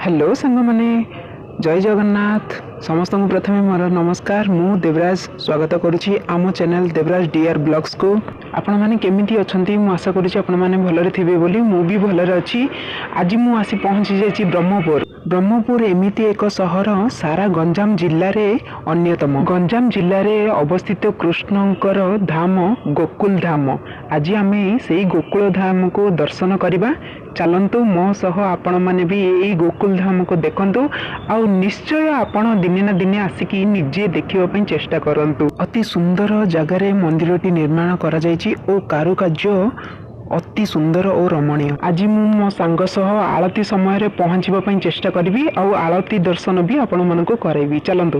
Hello सांग माने जय जगन्नाथ समस्त को प्रथमे मोर नमस्कार मु देवराज स्वागत करुच्ची आम चैनल देवराज डीआर ब्लॉग्स को आपण माने केमिति अछंती मु आशा करुच्ची आपण माने भलरे थिबे बोली मु भी भलरे अछि। आज मु आसी पहुंची जाइछि ब्रह्मपुर एमिति एक सहर सारा गंजाम जिल्ला रे अन्यतम। गंजाम जिल्ला रे अवस्थित कृष्णंकर धाम गोकुल धाम। आज आमे सेही गोकुल धाम को दर्शन करिबा। चलंतु मो सह आपण माने भी यही गोकुल धाम को देखंतु आ निश्चय आपण दिने ना दिने आसिकी निजे देखिबा पई चेष्टा करंतु। अति सुंदर जगह रे मंदिरटी निर्माण करा जायछि ओ कारुकार्य अति सुंदर और रमणीय। आज मो सांग सह आलती समय रे पहुंचबा पई चेष्टा करबी आ आलती दर्शन भी आपण मानको करैबी। चलंतु।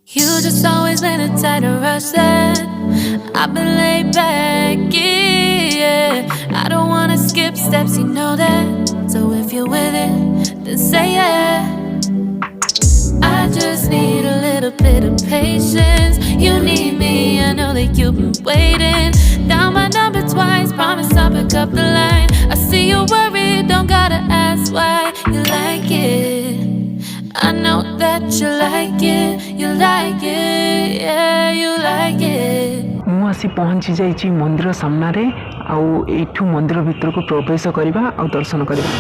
You just always been a tighter rush that I've been laid back, yeah. I don't wanna skip steps, you know that. So if you're with it, then say yeah. I just need a little bit of patience. You need me, I know that you've been waiting. Down my number twice, promise I'll pick up the line. I see you worried, don't gotta ask why. You like it, I know that you like it, yeah, you like it. मु आसी पहुंची जाइछि मंदिर सामना रे आउ एठू मंदिर भीतर को प्रवेश करिबा आ दर्शन करिबा।